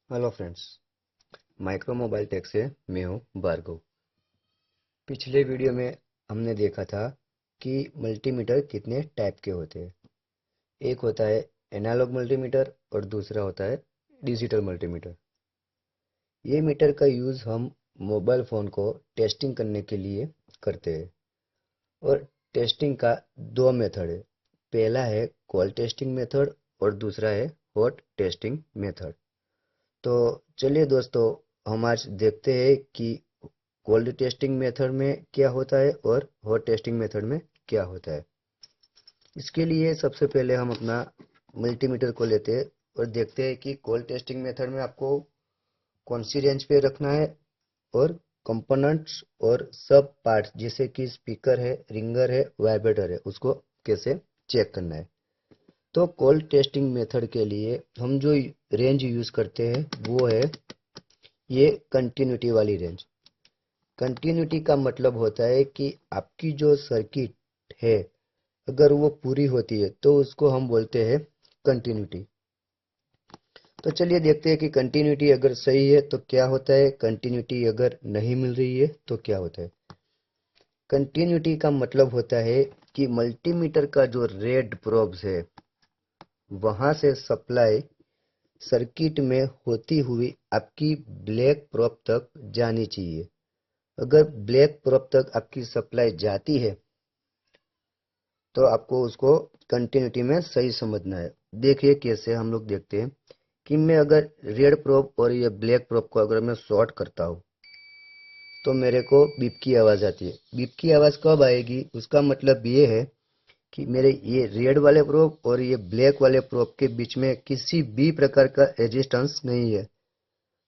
Hello friends, Micro Mobile Tech से मैं हूं भार्गव। पिछले वीडियो में हमने देखा था कि मल्टीमीटर कितने टाइप के होते हैं। एक होता है एनालॉग मल्टीमीटर और दूसरा होता है डिजिटल मल्टीमीटर। ये मीटर का यूज़ हम मोबाइल फ़ोन को टेस्टिंग करने के लिए करते हैं। और टेस्टिंग का दो मेथड है। पहला है कोल्ड टेस्टिंग मेथड और दूसरा है हॉट टेस्टिंग मेथड। तो चलिए दोस्तों, हम आज देखते हैं कि कोल्ड टेस्टिंग मेथड में क्या होता है और हॉट टेस्टिंग मेथड में क्या होता है। इसके लिए सबसे पहले हम अपना मल्टीमीटर को लेते हैं और देखते हैं कि कोल्ड टेस्टिंग मेथड में आपको कौन सी रेंज पे रखना है और कंपोनेंट्स और सब पार्ट्स जैसे कि स्पीकर है, रिंगर है, वाइब्रेटर है, उसको कैसे चेक करना है। तो कोल्ड टेस्टिंग मेथड के लिए हम जो रेंज यूज़ करते हैं वो है ये कंटिन्यूटी वाली रेंज। कंटिन्यूटी का मतलब होता है कि आपकी जो सर्किट है, अगर वो पूरी होती है तो उसको हम बोलते हैं कंटिन्यूटी। तो चलिए देखते हैं कि कंटिन्यूटी अगर सही है तो क्या होता है, कंटिन्यूटी अगर नहीं मिल रही है तो क्या होता है। कंटिन्यूटी का मतलब होता है कि मल्टीमीटर का जो रेड प्रोब्स है वहां से सप्लाई सर्किट में होती हुई आपकी ब्लैक प्रोब तक जानी चाहिए। अगर ब्लैक प्रोब तक आपकी सप्लाई जाती है तो आपको उसको कंटिन्यूटी में सही समझना है। देखिए कैसे हम लोग देखते हैं कि मैं अगर रेड प्रोब और ये ब्लैक प्रोब को अगर मैं शॉर्ट करता हूँ तो मेरे को बीप की आवाज़ आती है। बीप की आवाज़ कब आएगी, उसका मतलब ये है कि मेरे ये रेड वाले प्रोब और ये ब्लैक वाले प्रोब के बीच में किसी भी प्रकार का रेजिस्टेंस नहीं है।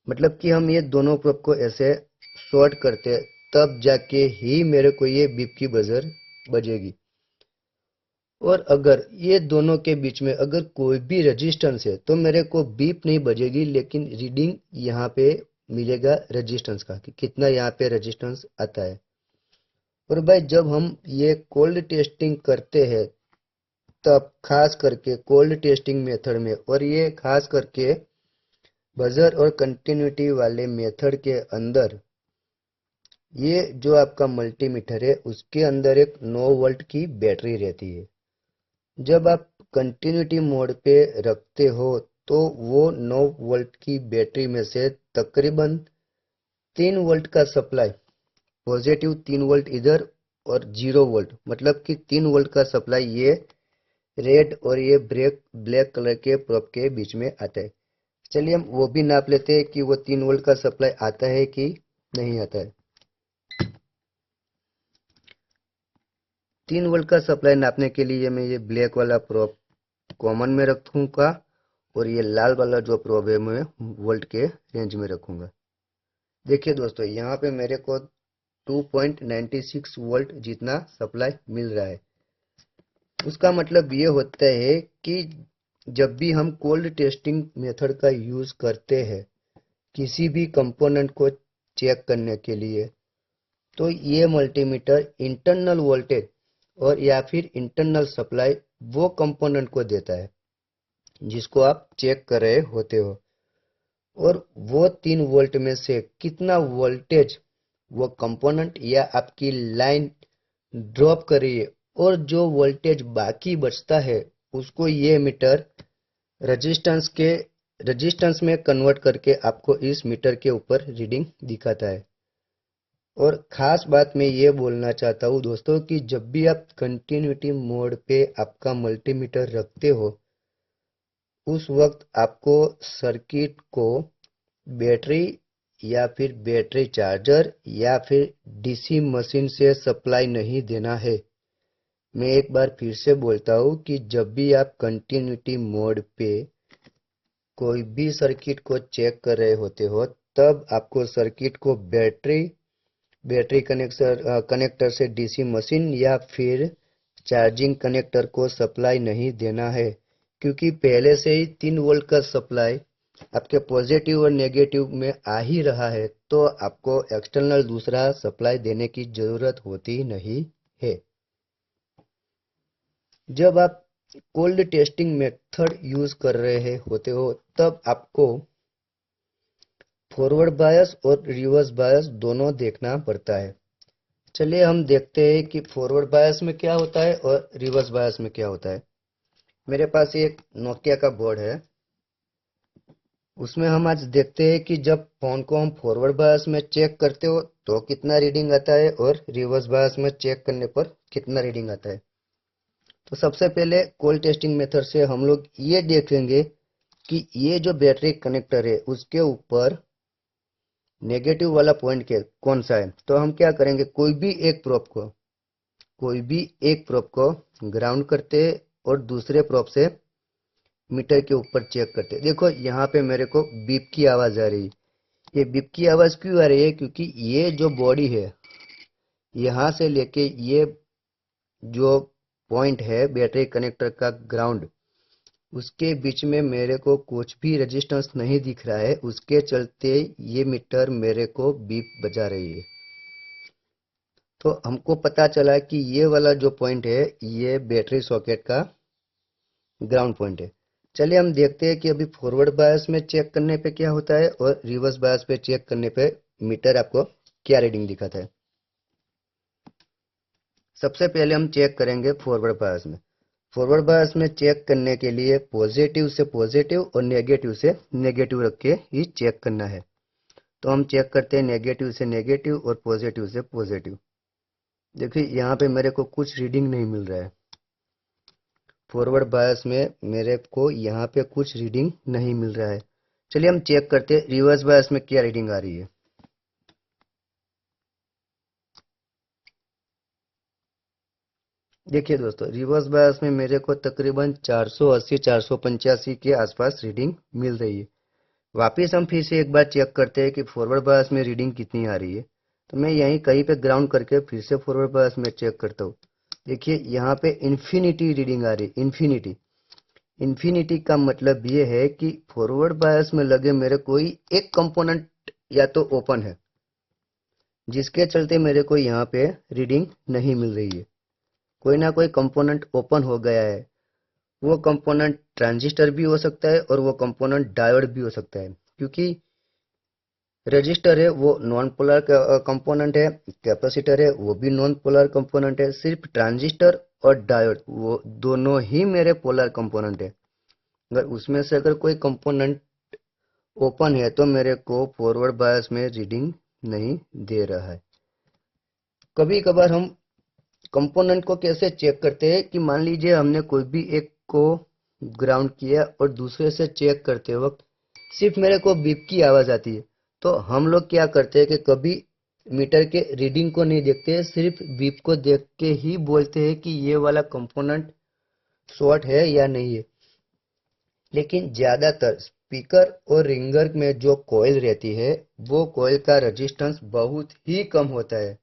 मतलब कि हम ये दोनों प्रोब को ऐसे शॉर्ट करते हैं तब जाके ही मेरे को ये बीप की बजर बजेगी। और अगर ये दोनों के बीच में अगर कोई भी रेजिस्टेंस है तो मेरे को बीप नहीं बजेगी, लेकिन रीडिंग यहाँ पे मिलेगा रेजिस्टेंस का कि कितना यहाँ पे रेजिस्टेंस आता है। और भाई जब हम ये कोल्ड टेस्टिंग करते हैं तब खास करके कोल्ड टेस्टिंग मेथड में, और ये खास करके बजर और कंटिन्यूटी वाले मेथड के अंदर, ये जो आपका मल्टीमीटर है उसके अंदर एक 9 वोल्ट की बैटरी रहती है। जब आप कंटिन्यूटी मोड पे रखते हो तो वो 9 वोल्ट की बैटरी में से तकरीबन 3 वोल्ट का सप्लाई, पॉजिटिव 3 वोल्ट इधर और 0 वोल्ट, मतलब कि 3 वोल्ट का सप्लाई ये रेड और ये ब्लैक कलर के प्रोब के बीच में आता है। चलिए हम वो भी नाप लेते हैं कि वो 3 वोल्ट का सप्लाई आता है कि नहीं आता है। 3 वोल्ट का सप्लाई नापने के लिए मैं ये ब्लैक वाला प्रोब कॉमन में रखूंगा और ये लाल वाला जो प्रोब है मैं वोल्ट के रेंज में रखूंगा। देखिए दोस्तों, यहाँ पे मेरे को 2.96 वोल्ट जितना सप्लाई मिल रहा है। उसका मतलब ये होता है कि जब भी हम कोल्ड टेस्टिंग मेथड का यूज करते हैं किसी भी कंपोनेंट को चेक करने के लिए, तो ये मल्टीमीटर इंटरनल वोल्टेज और या फिर इंटरनल सप्लाई वो कंपोनेंट को देता है जिसको आप चेक कर रहे होते हो। और वो 3 वोल्ट में से कितना वोल्टेज वो कंपोनेंट या आपकी लाइन ड्रॉप कर रही है और जो वोल्टेज बाकी बचता है उसको ये मीटर रेजिस्टेंस के रेजिस्टेंस में कन्वर्ट करके आपको इस मीटर के ऊपर रीडिंग दिखाता है। और खास बात मैं ये बोलना चाहता हूँ दोस्तों कि जब भी आप कंटिन्यूटी मोड पे आपका मल्टीमीटर रखते हो उस वक्त आपको सर्किट को बैटरी या फिर बैटरी चार्जर या फिर डीसी मशीन से सप्लाई नहीं देना है। मैं एक बार फिर से बोलता हूँ कि जब भी आप कंटिन्यूटी मोड पे कोई भी सर्किट को चेक कर रहे होते हो तब आपको सर्किट को बैटरी कनेक्टर से डीसी मशीन या फिर चार्जिंग कनेक्टर को सप्लाई नहीं देना है, क्योंकि पहले से ही 3 वोल्ट का सप्लाई आपके पॉजिटिव और नेगेटिव में आ ही रहा है तो आपको एक्सटर्नल दूसरा सप्लाई देने की जरूरत होती नहीं है। जब आप कोल्ड टेस्टिंग मेथड यूज कर रहे होते हो तब आपको फॉरवर्ड बायस और रिवर्स बायस दोनों देखना पड़ता है। चलिए हम देखते हैं कि फॉरवर्ड बायस में क्या होता है और रिवर्स बायस में क्या होता है। मेरे पास एक नोकिया का बोर्ड है, उसमें हम आज देखते हैं कि जब फोन को हम फॉरवर्ड बायस में चेक करते हो तो कितना रीडिंग आता है और रिवर्स बायस में चेक करने पर कितना रीडिंग आता है। तो सबसे पहले कॉल टेस्टिंग मेथड से हम लोग ये देखेंगे कि ये जो बैटरी कनेक्टर है उसके ऊपर नेगेटिव वाला पॉइंट कौन सा है। तो हम क्या करेंगे, कोई भी एक प्रोब को ग्राउंड करते हैं और दूसरे प्रोब से मीटर के ऊपर चेक करते हैं। देखो यहाँ पे मेरे को बीप की आवाज आ रही है। ये बीप की आवाज क्यों आ रही है, क्योंकि ये जो बॉडी है यहाँ से लेके ये जो पॉइंट है बैटरी कनेक्टर का ग्राउंड, उसके बीच में मेरे को कुछ भी रेजिस्टेंस नहीं दिख रहा है, उसके चलते ये मीटर मेरे को बीप बजा रही है। तो हमको पता चला कि ये वाला जो पॉइंट है ये बैटरी सॉकेट का ग्राउंड पॉइंट है। चलिए हम देखते हैं कि अभी फॉरवर्ड बायस में चेक करने पे क्या होता है और रिवर्स बायस पे चेक करने पे मीटर आपको क्या रीडिंग दिखाता है। सबसे पहले हम चेक करेंगे फॉरवर्ड बायस में। फॉरवर्ड बायस में चेक करने के लिए पॉजिटिव से पॉजिटिव और नेगेटिव से नेगेटिव रख के ही चेक करना है। तो हम चेक करते हैं नेगेटिव से नेगेटिव और पॉजिटिव से पॉजिटिव। देखिए यहाँ पे मेरे को कुछ रीडिंग नहीं मिल रहा है। फॉरवर्ड बायस में मेरे को यहाँ पे कुछ रीडिंग नहीं मिल रहा है। चलिए हम चेक करते हैं रिवर्स बायस में क्या रीडिंग आ रही है। देखिए दोस्तों, रिवर्स बायस में मेरे को तकरीबन 480 485 के आसपास रीडिंग मिल रही है। वापिस हम फिर से एक बार चेक करते हैं कि फॉरवर्ड बायस में रीडिंग कितनी आ रही है। तो मैं यहीं कहीं पे ग्राउंड करके फिर से फॉरवर्ड बायस में चेक करता हूँ। देखिए यहाँ पे इन्फिनिटी रीडिंग आ रही है। इन्फिनिटी इन्फिनिटी का मतलब ये है कि फॉरवर्ड बायस में लगे मेरे कोई एक कंपोनेंट या तो ओपन है, जिसके चलते मेरे को यहाँ पे रीडिंग नहीं मिल रही है। कोई ना कोई कंपोनेंट ओपन हो गया है। वो कंपोनेंट ट्रांजिस्टर भी हो सकता है और वो कंपोनेंट डायोड भी हो सकता है, क्योंकि रजिस्टर है वो नॉन पोलर कंपोनेंट है, कैपेसिटर है वो भी नॉन पोलर कंपोनेंट है। सिर्फ ट्रांजिस्टर और डायोड वो दोनों ही मेरे पोलर कंपोनेंट है। अगर उसमें से अगर कोई कंपोनेंट ओपन है तो मेरे को फॉरवर्ड बायस में रीडिंग नहीं दे रहा है। कभी कभार हम कंपोनेंट को कैसे चेक करते हैं कि मान लीजिए हमने कोई भी एक को ग्राउंड किया और दूसरे से चेक करते वक्त सिर्फ मेरे को बीप की आवाज आती है। तो हम लोग क्या करते हैं कि कभी मीटर के रीडिंग को नहीं देखते, सिर्फ बीप को देख के ही बोलते हैं कि ये वाला कंपोनेंट शॉर्ट है या नहीं है। लेकिन ज्यादातर स्पीकर और रिंगर में जो कॉइल रहती है वो कॉइल का रेजिस्टेंस बहुत ही कम होता है,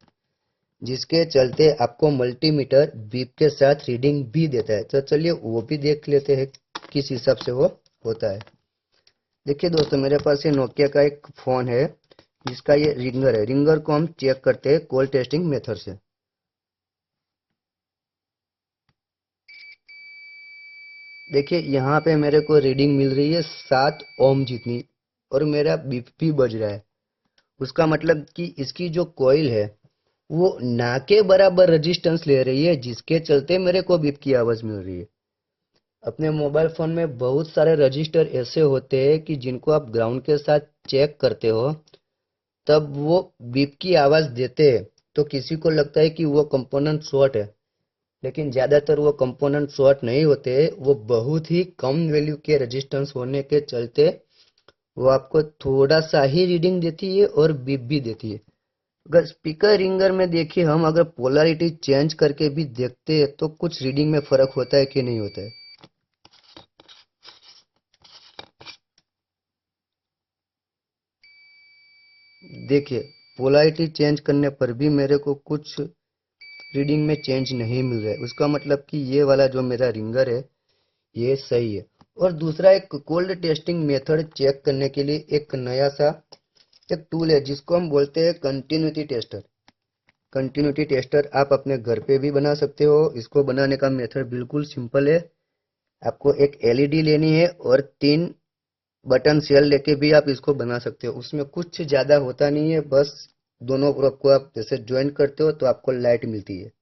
जिसके चलते आपको मल्टीमीटर बीप के साथ रीडिंग भी देता है। तो चलिए वो भी देख लेते हैं किस हिसाब से वो होता है। देखिए दोस्तों, मेरे पास ये नोकिया का एक फोन है जिसका ये रिंगर है। रिंगर को हम चेक करते हैं कॉल टेस्टिंग मेथड से। देखिए यहाँ पे मेरे को रीडिंग मिल रही है 7 ओम जितनी, और मेरा बीप भी बज रहा है। उसका मतलब कि इसकी जो कॉइल है वो ना के बराबर रेजिस्टेंस ले रही है, जिसके चलते मेरे को बीप की आवाज मिल रही है। अपने मोबाइल फोन में बहुत सारे रजिस्टर ऐसे होते हैं कि जिनको आप ग्राउंड के साथ चेक करते हो तब वो बीप की आवाज देते हैं। तो किसी को लगता है कि वो कंपोनेंट शॉर्ट है, लेकिन ज्यादातर वो कंपोनेंट शॉर्ट नहीं होते। वो बहुत ही कम वैल्यू के रेजिस्टेंस होने के चलते वो आपको थोड़ा सा ही रीडिंग देती है और बीप भी देती है। अगर स्पीकर रिंगर में देखिए, हम अगर पोलैरिटी चेंज करके भी देखते हैं तो कुछ रीडिंग में फर्क होता है कि नहीं होता है। देखिए पोलैरिटी चेंज करने पर भी मेरे को कुछ रीडिंग में चेंज नहीं मिल रहा है। उसका मतलब कि ये वाला जो मेरा रिंगर है ये सही है। और दूसरा एक कोल्ड टेस्टिंग मेथड चेक करने के लिए एक नया सा एक टूल है जिसको हम बोलते हैं कंटिन्यूटी टेस्टर। कंटिन्यूटी टेस्टर आप अपने घर पे भी बना सकते हो। इसको बनाने का मेथड बिल्कुल सिंपल है। आपको एक एलईडी लेनी है और 3 बटन सेल लेके भी आप इसको बना सकते हो। उसमें कुछ ज्यादा होता नहीं है, बस दोनों प्रोब को आप जैसे ज्वाइन करते हो तो आपको लाइट मिलती है।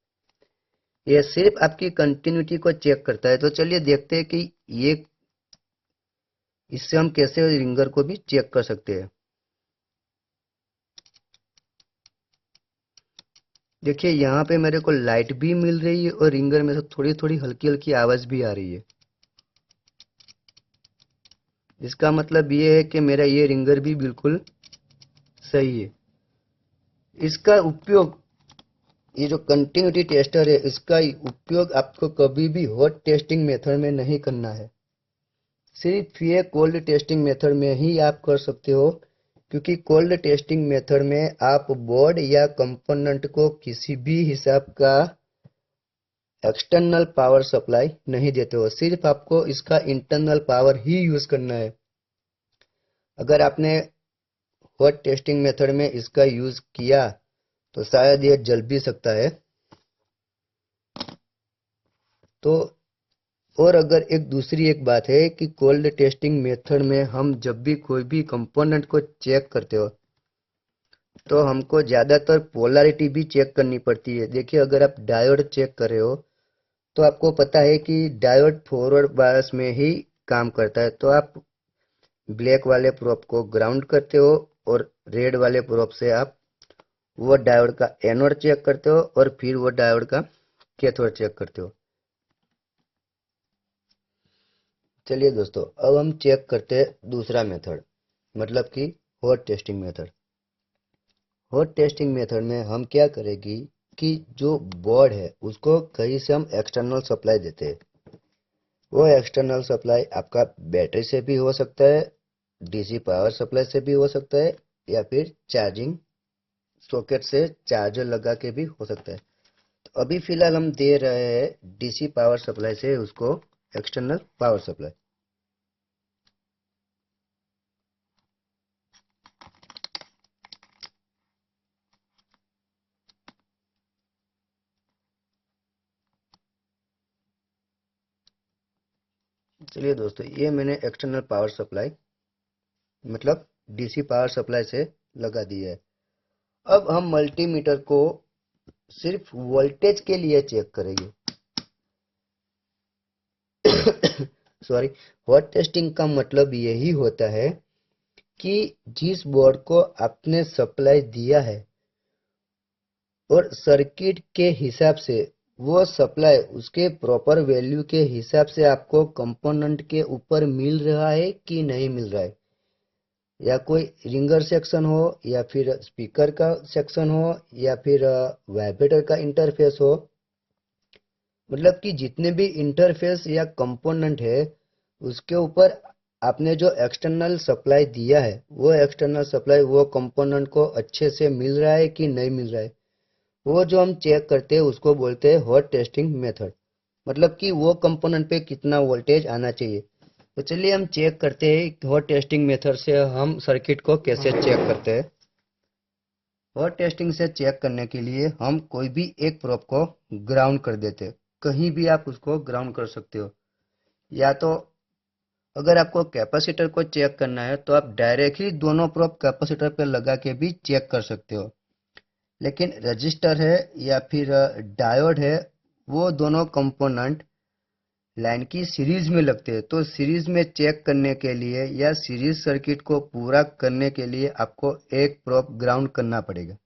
ये सिर्फ आपकी कंटिन्यूटी को चेक करता है। तो चलिए देखते हैं कि ये इससे हम कैसे रिंगर को भी चेक कर सकते हैं। देखिए यहाँ पे मेरे को लाइट भी मिल रही है और रिंगर में से थोड़ी थोड़ी हल्की हल्की आवाज भी आ रही है। इसका मतलब ये है कि मेरा ये रिंगर भी बिल्कुल सही है। इसका उपयोग, ये जो कंटिन्यूटी टेस्टर है, इसका उपयोग आपको कभी भी हॉट टेस्टिंग मेथड में नहीं करना है। सिर्फ ये कोल्ड टेस्टिंग मेथड में ही आप कर सकते हो, क्योंकि कोल्ड टेस्टिंग मेथड में आप बोर्ड या कंपोनेंट को किसी भी हिसाब का एक्सटर्नल पावर सप्लाई नहीं देते हो। सिर्फ आपको इसका इंटरनल पावर ही यूज करना है। अगर आपने हॉट टेस्टिंग मेथड में इसका यूज किया तो शायद ये जल भी सकता है। तो और अगर एक दूसरी एक बात है कि कोल्ड टेस्टिंग मेथड में हम जब भी कोई भी कंपोनेंट को चेक करते हो तो हमको ज्यादातर पोलैरिटी भी चेक करनी पड़ती है। देखिए अगर आप डायोड चेक कर रहे हो तो आपको पता है कि डायोड फॉरवर्ड बायस में ही काम करता है। तो आप ब्लैक वाले प्रोब को ग्राउंड करते हो और रेड वाले प्रोब से आप वो डायोड का एनोड चेक करते हो और फिर वो डायोड का कैथोड चेक करते हो। चलिए दोस्तों, अब हम चेक करते हैं दूसरा मेथड, मतलब कि hot testing method. Hot testing method में हम क्या करेंगे कि जो बोर्ड है उसको कहीं से हम एक्सटर्नल सप्लाई देते हैं। वो एक्सटर्नल सप्लाई आपका बैटरी से भी हो सकता है, डीसी पावर सप्लाई से भी हो सकता है, या फिर चार्जिंग सॉकेट से चार्जर लगा के भी हो सकता है। तो अभी फिलहाल हम दे रहे हैं डीसी पावर सप्लाई से उसको एक्सटर्नल पावर सप्लाई। चलिए दोस्तों, ये मैंने एक्सटर्नल पावर सप्लाई मतलब डीसी पावर सप्लाई से लगा दिया है। अब हम मल्टीमीटर को सिर्फ वोल्टेज के लिए चेक करेंगे। सॉरी। हॉट टेस्टिंग का मतलब यही होता है कि जिस बोर्ड को आपने सप्लाई दिया है और सर्किट के हिसाब से वो सप्लाई उसके प्रॉपर वैल्यू के हिसाब से आपको कंपोनेंट के ऊपर मिल रहा है कि नहीं मिल रहा है, या कोई रिंगर सेक्शन हो या फिर स्पीकर का सेक्शन हो या फिर वाइब्रेटर का इंटरफेस हो, मतलब कि जितने भी इंटरफेस या कंपोनेंट है उसके ऊपर आपने जो एक्सटर्नल सप्लाई दिया है वो एक्सटर्नल सप्लाई वो कंपोनेंट को अच्छे से मिल रहा है कि नहीं मिल रहा है, वो जो हम चेक करते हैं उसको बोलते हैं हॉट टेस्टिंग मेथड। मतलब कि वो कंपोनेंट पे कितना वोल्टेज आना चाहिए। तो चलिए हम चेक करते हैं हॉट टेस्टिंग मेथड से हम सर्किट को कैसे चेक करते हैं। हॉट टेस्टिंग से चेक करने के लिए हम कोई भी एक प्रोब को ग्राउंड कर देते हैं। कहीं भी आप उसको ग्राउंड कर सकते हो, या तो अगर आपको कैपेसिटर को चेक करना है तो आप डायरेक्टली दोनों प्रोब कैपेसिटर पे लगा के भी चेक कर सकते हो। लेकिन रजिस्टर है या फिर डायोड है, वो दोनों कंपोनेंट लाइन की सीरीज में लगते हैं। तो सीरीज में चेक करने के लिए या सीरीज सर्किट को पूरा करने के लिए आपको एक प्रोब ग्राउंड करना पड़ेगा।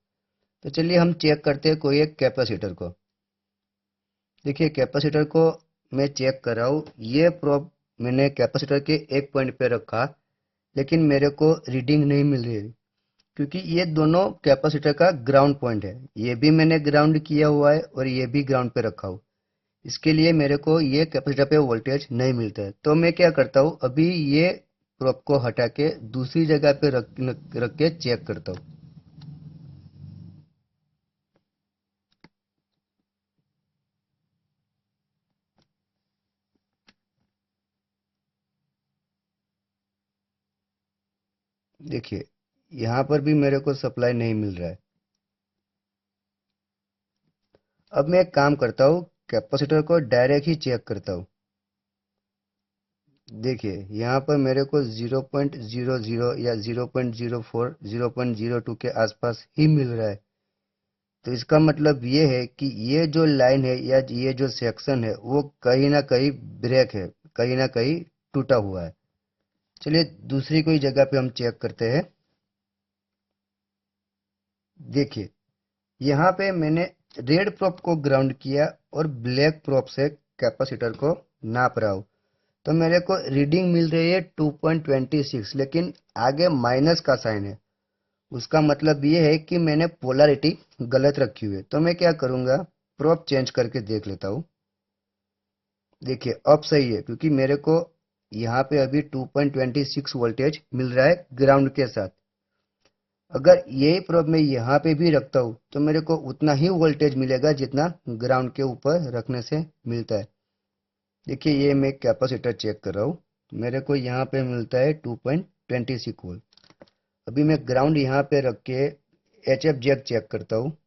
तो चलिए हम चेक करते हैं कोई एक कैपेसिटर को। देखिए कैपेसिटर को मैं चेक कर रहा हूँ। ये प्रोब मैंने कैपेसिटर के एक पॉइंट पे रखा, लेकिन मेरे को रीडिंग नहीं मिल रही है, क्योंकि ये दोनों कैपेसिटर का ग्राउंड पॉइंट है। ये भी मैंने ग्राउंड किया हुआ है और ये भी ग्राउंड पे रखा हूँ। इसके लिए मेरे को ये कैपेसिटर पे वोल्टेज नहीं मिलता है। तो मैं क्या करता हूँ, अभी ये प्रोब को हटा के दूसरी जगह पे रख के चेक करता हूँ। देखिए यहाँ पर भी मेरे को सप्लाई नहीं मिल रहा है। अब मैं एक काम करता हूँ, कैपेसिटर को डायरेक्ट ही चेक करता हूँ। देखिए यहाँ पर मेरे को 0.00 या 0.04 0.02 के आसपास ही मिल रहा है। तो इसका मतलब ये है कि ये जो लाइन है या ये जो सेक्शन है वो कहीं ना कहीं ब्रेक है, कहीं ना कहीं टूटा हुआ है। चलिए दूसरी कोई जगह पे हम चेक करते हैं। देखिए यहाँ पे मैंने रेड प्रोप को ग्राउंड किया और ब्लैक प्रोप से कैपेसिटर को नाप रहा हूँ। तो मेरे को रीडिंग मिल रही है 2.26, लेकिन आगे माइनस का साइन है। उसका मतलब ये है कि मैंने पोलैरिटी गलत रखी हुई है। तो मैं क्या करूँगा, प्रोप चेंज करके देख लेता हूँ। देखिए अब सही है, क्योंकि मेरे को यहाँ पे अभी 2.26 वोल्टेज मिल रहा है ग्राउंड के साथ। अगर यही प्रोब मैं यहाँ पे भी रखता हूँ तो मेरे को उतना ही वोल्टेज मिलेगा जितना ग्राउंड के ऊपर रखने से मिलता है। देखिए ये मैं कैपेसिटर चेक कर रहा हूँ, मेरे को यहाँ पे मिलता है 2.26 वोल्ट। अभी मैं ग्राउंड यहाँ पे रख के एच एफ जैक चेक करता हूँ।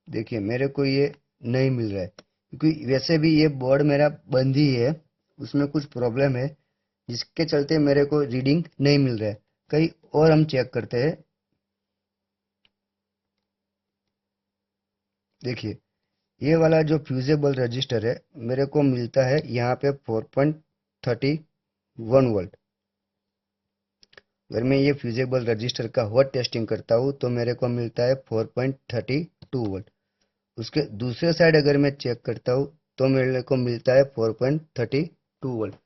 देखिए मेरे को ये नहीं मिल रहा है, क्योंकि वैसे भी ये बोर्ड मेरा बंद ही है, उसमें कुछ प्रॉब्लम है जिसके चलते मेरे को रीडिंग नहीं मिल रहा है। कहीं और हम चेक करते हैं। देखिए ये वाला जो फ्यूजेबल रजिस्टर है मेरे को मिलता है यहाँ पे 4.31 वोल्ट। अगर मैं ये फ्यूजेबल रजिस्टर का हॉट टेस्टिंग करता हूँ तो मेरे को मिलता है 4.32 वोल्ट। उसके दूसरे साइड अगर मैं चेक करता हूँ तो मेरे को मिलता है 4.32 वोल्ट।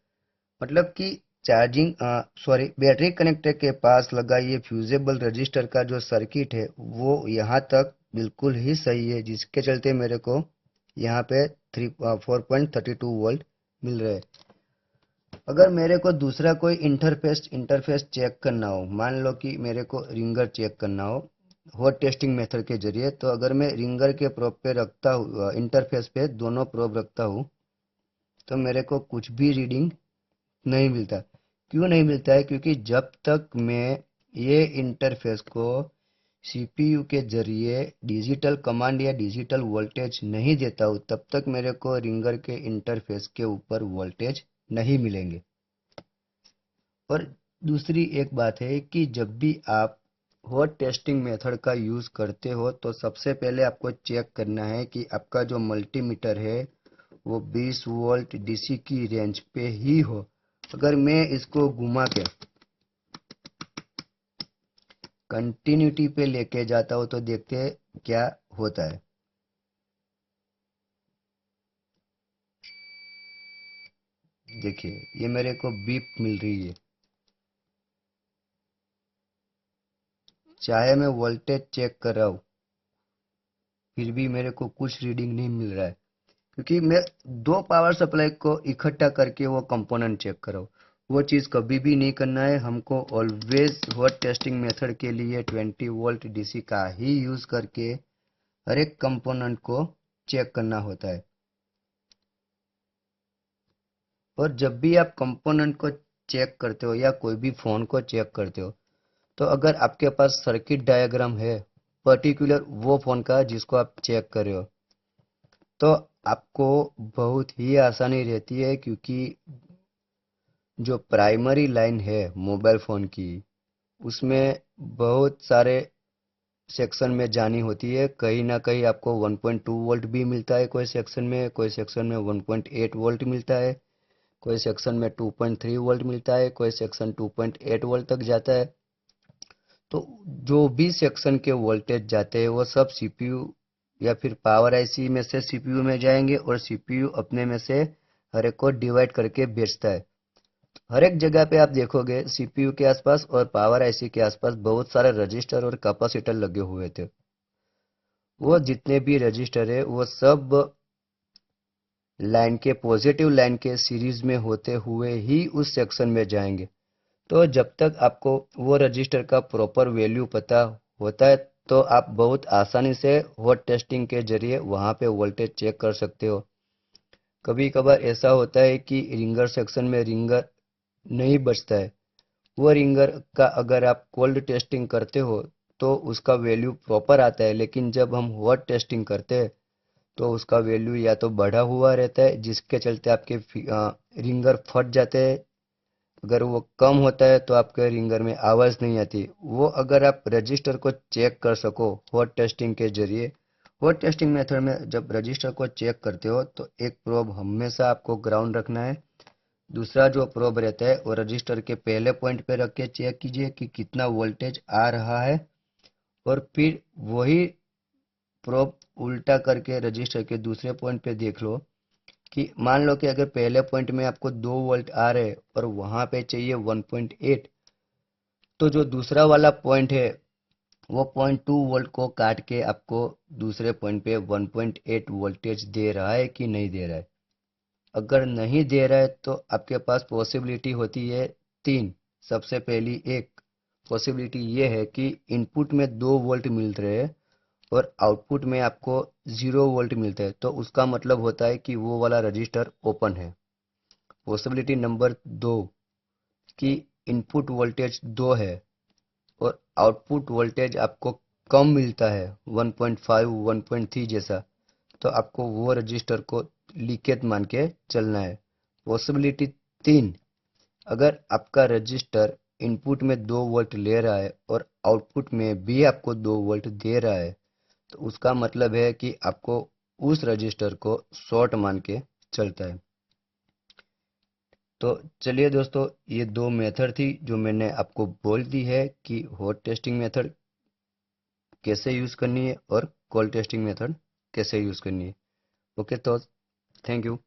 मतलब कि चार्जिंग सॉरी बैटरी कनेक्टर के पास लगा ये फ्यूजेबल रजिस्टर का जो सर्किट है वो यहाँ तक बिल्कुल ही सही है, जिसके चलते मेरे को यहाँ पे 4.32 वोल्ट मिल रहे हैं। अगर मेरे को दूसरा कोई इंटरफेस चेक करना हो, मान लो कि मेरे को रिंगर चेक करना हो हॉट टेस्टिंग मेथड के जरिए, तो अगर मैं रिंगर के प्रोब पे रखता हूँ, इंटरफेस पे दोनों प्रोब रखता हूँ, तो मेरे को कुछ भी रीडिंग नहीं मिलता। क्यों नहीं मिलता है? क्योंकि जब तक मैं ये इंटरफेस को सीपीयू के जरिए डिजिटल कमांड या डिजिटल वोल्टेज नहीं देता हूँ तब तक मेरे को रिंगर के इंटरफेस के ऊपर वोल्टेज नहीं मिलेंगे। और दूसरी एक बात है कि जब भी आप हॉट टेस्टिंग मेथड का यूज़ करते हो तो सबसे पहले आपको चेक करना है कि आपका जो मल्टीमीटर है वो 20 वोल्ट डीसी की रेंज पे ही हो। अगर मैं इसको घुमा के कंटिन्यूटी पे लेके जाता हूँ तो देखते हैं क्या होता है। देखिए ये मेरे को बीप मिल रही है, चाहे मैं वोल्टेज चेक कर रहा हूँ फिर भी मेरे को कुछ रीडिंग नहीं मिल रहा है, क्योंकि मैं दो पावर सप्लाई को इकट्ठा करके वो कंपोनेंट चेक कर रहा हूँ। वो चीज़ कभी भी नहीं करना है हमको। ऑलवेज हॉट टेस्टिंग मेथड के लिए 20 वोल्ट डीसी का ही यूज़ करके हर एक कंपोनेंट को चेक करना होता है। और जब भी आप कंपोनेंट को चेक करते हो या कोई भी फ़ोन को चेक करते हो तो अगर आपके पास सर्किट डायग्राम है पर्टिकुलर वो फ़ोन का जिसको आप चेक कर रहे हो, तो आपको बहुत ही आसानी रहती है, क्योंकि जो प्राइमरी लाइन है मोबाइल फ़ोन की उसमें बहुत सारे सेक्शन में जानी होती है। कहीं ना कहीं आपको 1.2 वोल्ट भी मिलता है कोई सेक्शन में, कोई सेक्शन में 1.8 वोल्ट मिलता है, कोई सेक्शन में 2.3 वोल्ट मिलता है, कोई सेक्शन 2.8 वोल्ट तक जाता है। तो जो भी सेक्शन के वोल्टेज जाते हैं वो सब सीपीयू या फिर पावर आईसी में से सीपीयू में जाएंगे और सीपीयू अपने में से हर एक को डिवाइड करके बेचता है। हर एक जगह पे आप देखोगे सीपीयू के आसपास और पावर आईसी के आसपास बहुत सारे रजिस्टर और कैपेसिटर लगे हुए थे। वो जितने भी रजिस्टर है वो सब लाइन के पॉजिटिव लाइन के सीरीज में होते हुए ही उस सेक्शन में जाएंगे। तो जब तक आपको वो रजिस्टर का प्रॉपर वैल्यू पता होता है तो आप बहुत आसानी से हॉट टेस्टिंग के जरिए वहाँ पे वोल्टेज चेक कर सकते हो। कभी कभार ऐसा होता है कि रिंगर सेक्शन में रिंगर नहीं बचता है। वो रिंगर का अगर आप कोल्ड टेस्टिंग करते हो तो उसका वैल्यू प्रॉपर आता है, लेकिन जब हम हॉट टेस्टिंग करते हैं तो उसका वैल्यू या तो बढ़ा हुआ रहता है, जिसके चलते आपके रिंगर फट जाते हैं। अगर वो कम होता है तो आपके रिंगर में आवाज़ नहीं आती। वो अगर आप रजिस्टर को चेक कर सको हॉट टेस्टिंग के जरिए, हॉट टेस्टिंग मेथड में जब रजिस्टर को चेक करते हो तो एक प्रोब हमेशा आपको ग्राउंड रखना है। दूसरा जो प्रोब रहता है वो रजिस्टर के पहले पॉइंट पे रख के चेक कीजिए कि कितना वोल्टेज आ रहा है, और फिर वही प्रोब उल्टा करके रजिस्टर के दूसरे पॉइंट पे देख लो कि मान लो कि अगर पहले पॉइंट में आपको 2 वोल्ट आ रहे हैं और वहां पे चाहिए 1.8, तो जो दूसरा वाला पॉइंट है वो 0.2 वोल्ट को काट के आपको दूसरे पॉइंट पे 1.8 वोल्टेज दे रहा है कि नहीं दे रहा है। अगर नहीं दे रहा है तो आपके पास पॉसिबिलिटी होती है तीन। सबसे पहली एक पॉसिबिलिटी ये है कि इनपुट में 2 वोल्ट मिल रहे हैं और आउटपुट में आपको 0 वोल्ट मिलते हैं, तो उसका मतलब होता है कि वो वाला रजिस्टर ओपन है। पॉसिबिलिटी नंबर दो कि इनपुट वोल्टेज 2 है और आउटपुट वोल्टेज आपको कम मिलता है 1.5 1.3 जैसा, तो आपको वो रजिस्टर को लीकेज मान के चलना है। पॉसिबिलिटी तीन, अगर आपका रजिस्टर इनपुट में 2 वोल्ट ले रहा है और आउटपुट में भी आपको 2 वोल्ट दे रहा है, तो उसका मतलब है कि आपको उस रजिस्टर को शॉर्ट मान के चलता है। तो चलिए दोस्तों, ये दो मेथड थी जो मैंने आपको बोल दी है कि हॉट टेस्टिंग मेथड कैसे यूज़ करनी है और कोल्ड टेस्टिंग मेथड कैसे यूज़ करनी है। ओके, तो थैंक यू।